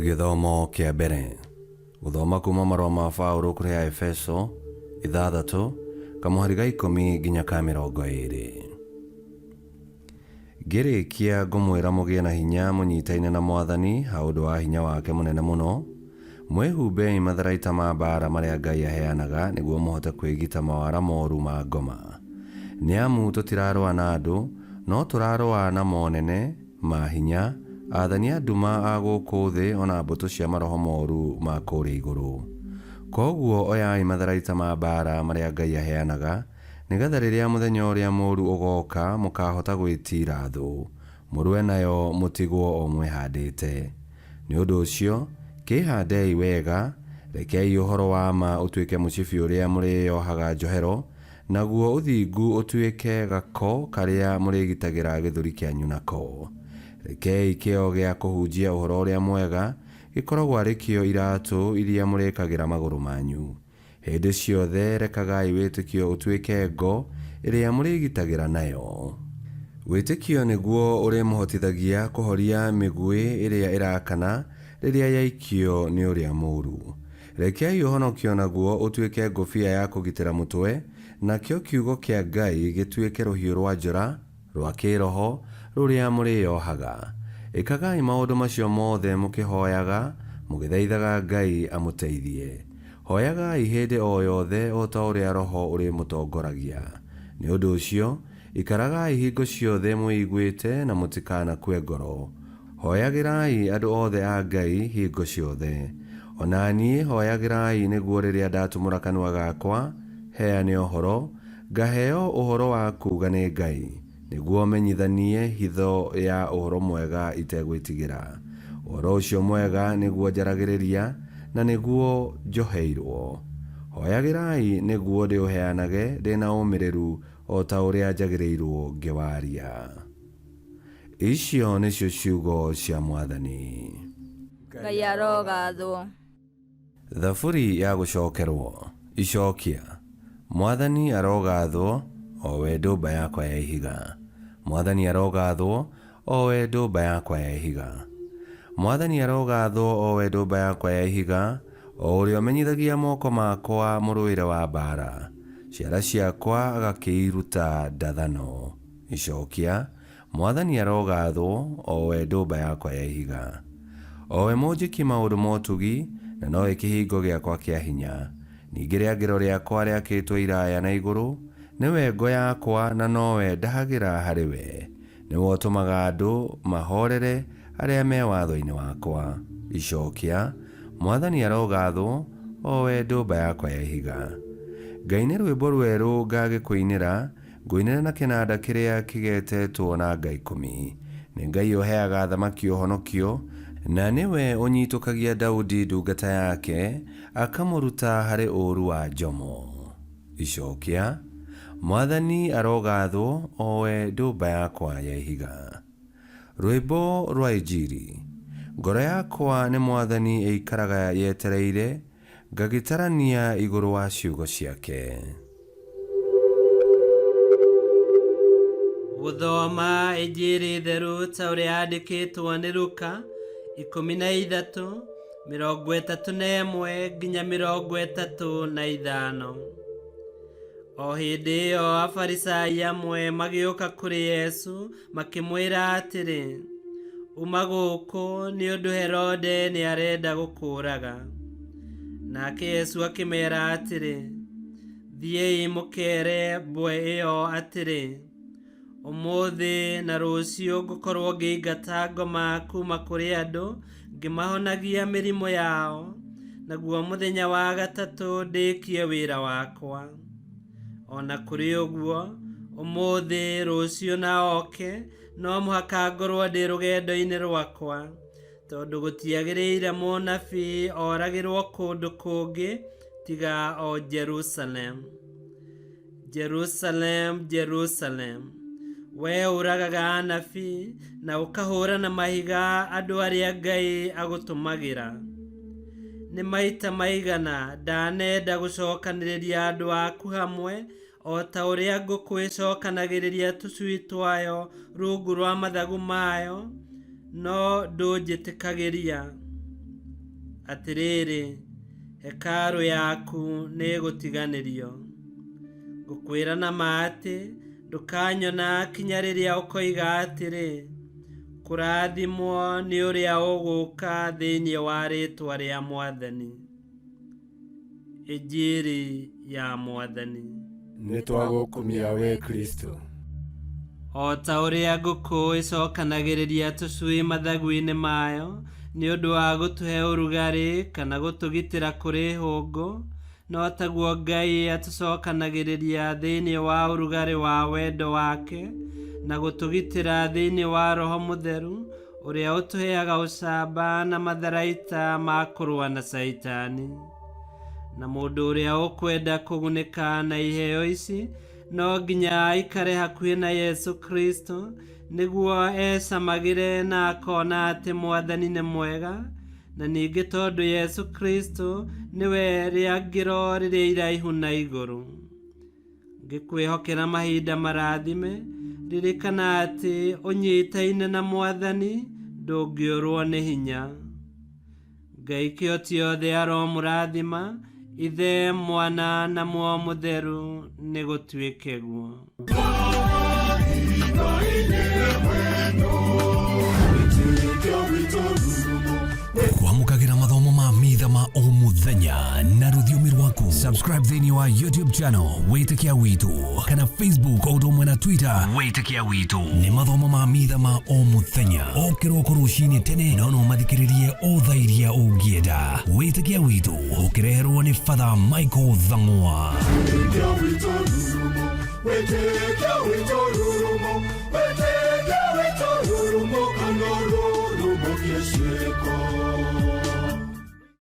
Githomo kia mbere. Guthoma kuma marũa ma Paulo kũrĩ Aefeso 6 kamuhari ga 10 nginya ka 20. Ngĩrĩkia ngũmwĩra mũgĩe na hinya mũnyitaine na Mwathani ha ũndũ wa hinya wake mũnene mũno. Mwĩhumbei matharaita ma mbara marĩa Ngai aheanaga nĩguo mũhote kwĩgita mawara moru ma ngoma. Nĩamu tũtirarũa na andũ, no tũrarũa na monene, ma hinya, athani a nduma a gũkũ thĩ ona mbũtũ cia maroho moru ma kũrĩa igũrũ. Koguo oyai matharaita ma mbara marĩa Ngai aheanaga, nĩgetha rĩrĩa mũthenya ũrĩa mũũru ũgoka mũkahota gwĩtira thũ, mũrũe nayo mũtigwo o mwĩhandĩte. Nĩ ũndũ ũcio, kĩhandei wega, rekei ũhoro wa ma ũtuĩke mũcibi ũrĩa mũrĩyohaga njohero, naguo ũthingu ũtuĩke gako karĩa mũrĩgitagĩra gĩthũri kĩanyu nako. Rekei kĩo gĩa kũhunjia ũhoro ũrĩa mwega gĩkoragwo arĩ kĩo iratũ iria mũrĩkagĩra magũrũ manyu. Hĩndĩ ciothe rekagai wĩtĩkio ũtuĩke ngo ĩrĩa mũrĩgitagĩra nayo. Wĩtĩkio nĩguo ũrĩmũhotithagia kũhoria mĩguĩ ĩrĩa ĩrakana rĩrĩa yaikio nĩ ũrĩa mũũru. Rekei ũhonokio naguo ũtuĩke ngũbia ya kũgitĩra mũtwe, nakĩo kiugo kĩa Ngai gĩtuĩke rũhiũ rwa njora rwa kĩroho rũrĩa mũrĩyohaga. Ĩkagai maũndũ macio mothe mũkĩhoyaga, mũgĩthaithaga Ngai amũteithie. Hoyagai hĩndĩ o yothe o ta ũrĩa Roho ũrĩmũtongoragia. Nĩ ũndũ ũcio, ikaragai hingo ciothe mwĩiguĩte na mũtikanakue ngoro. Hoyagĩrai andũ othe a Ngai hingo ciothe. Ona niĩ hoyagĩrai nĩguo rĩrĩa ndatumũra kanua gakwa heane ũhoro, ngaheo ũhoro wa kuuga nĩ Ngai, nĩguo menyithanie hitho ya ũhoro mwega itegwĩtigĩra. Ũhoro ũcio mwega nĩguo njaragĩrĩria na nĩguo njoheirwo. Hoyagĩrai nĩguo ndĩũheanage ndĩna ũmĩrĩru o ta ũrĩa njagĩrĩirwo ngĩwaria. Icio nĩcio ciugo cia Mwathani. Ngai arogathwo. Thaburi ya gũcokerwo. Icokia. Mwathani arogathwo, o we ndũmba yakwa ya ihiga. Mwathani arogathwo, o we ndũmba yakwa ya ihiga. Mwathani arogathwo, o we ndũmba yakwa ya ihiga, o ũrĩa ũmenyithagia moko makwa mũrũĩre wa mbara. Ciara ciakwa agakĩiruta ndathano. Icokia. Mwathani arogathwo, o we ndũmba yakwa ya ihiga. O we mũnjĩki maũndũ motugi, na nowe kĩhingo gĩakwa kĩa hinya. Ningĩ rĩangĩro rĩakwa rĩakĩtwo iraya na igũrũ, nĩwe ngo yakwa na nowe ndahagĩra harĩ we. Nĩwe ũtũmaga andũ mahorere arĩa me watho-inĩ wakwa. Icokia. Mwathani arogathwo, o we ndũmba yakwa ya ihiga. Ngai nĩ rwĩmbo rwerũ ngagĩkũinĩra, ngũinĩra na kĩnanda kĩrĩa kĩgetetwo na nga 10. Nĩ Ngai ũheaga thamaki ũhonokio, na nĩwe ũnyitũkagia Daudi ndungata yake, akamũruta harĩ ũũru wa njomo. Icokia. Mwathani arogathwo, o we ndũmba yakwa ya ihiga. Rwĩmbo rwa Injili. Ngoro yakwa nĩ Mwathani ĩikaraga yetereire, ngagĩtarania igũrũ wa ciugo ciake. Gũthoma Injili theru ta ũrĩa yandĩkĩtwo nĩ Luka 13, 31 nginya 35. O hĩndĩ ĩyo Afarisai amwe magĩũka kũrĩ Yesu makĩmwĩra atĩrĩ, uma gũkũ nĩ ũndũ Herode nĩ arenda gũkũũraga. Nake Yesu akĩmeera atĩrĩ, thiĩi mũkeere mbwe ĩyo atĩrĩ, ũmũthĩ na rũciũ ngũkorwo ngĩingata ngoma kuma kũrĩ andũ ngĩmahonagia mĩrimũ yao, naguo mũthenya wa gatatũ ndĩkie wĩra wakwa. Ona kũrĩ ũguo, ũmũthĩ rũciũ na oke no mũhaka ngorwo ndĩ rũgendo-inĩ rwakwa, tondũ gũtiagĩrĩire mũnabii oragĩrwo kũndũ kũngĩ tiga o Jerusalem. Jerusalem, Jerusalem, we ũragaga anabii na ũkahũũra na mahiga andũ arĩa Ngai agũtũmagĩra. Nĩ maita maigana ndanenda gũcokanĩrĩria andũ aku hamwe, o ta ũrĩa ngũkũ ĩcokanagĩrĩria tũcui twayo rungu rwa mathagu mayo, no ndũnjĩtĩkagĩria. atiriri hekaru yaku nigutiganirio ngukwira na mati ndukanyona kinyariria ukoiga atiri kurathimwo ni uria uguka thiini wa ritwa ria Mwathani. Injiri ya Mwathani. Nitwagukumia we Kristo. O ta uria nguku icokanagiriria tucui mathagu-ini mayo ni undu wa gutuhe urugari kana gutugitira kuri hungu, no taguo Ngai atucokanagiriria thiini wa urugari wa wendo wake na gutugitira thiini wa Roho Mutheru uria utuheaga ucamba na matharaita ma kurua na Saitani. Na mundu uria ukwenda kugunika na iheo ici no nginya aikare hakuhi na Yesu Kristo niguo ecamagire na akona ati Mwathani ni mwega, na ningi tondu Yesu Kristo niwe riangiro riria iraihu na iguru. Ngikwihokera mahinda marathime, ririkana ati unyitaine na Mwathani ndungiurwo ni hinya. Ngai kioti othe aromurathima, Ithe, Mwana na Muoyo Mutheru ni gutwike guo. Kwamukagira mathomo ma Mitha ma o muthenya na rũthiomi rwaku. Subscribe thiini wa YouTube channel witikiawitu kana Facebook o ũndũ ũmwe na Twitter witikiawitu. Nĩ mathomo ma Mitha ma o muthenya o kĩroko rũcinĩ tene, no mathikĩrĩrie o thaa iria ũngĩenda. Witikiawitu ũkĩreherwo nĩ Father Michael Thang'wa. Witikiawitu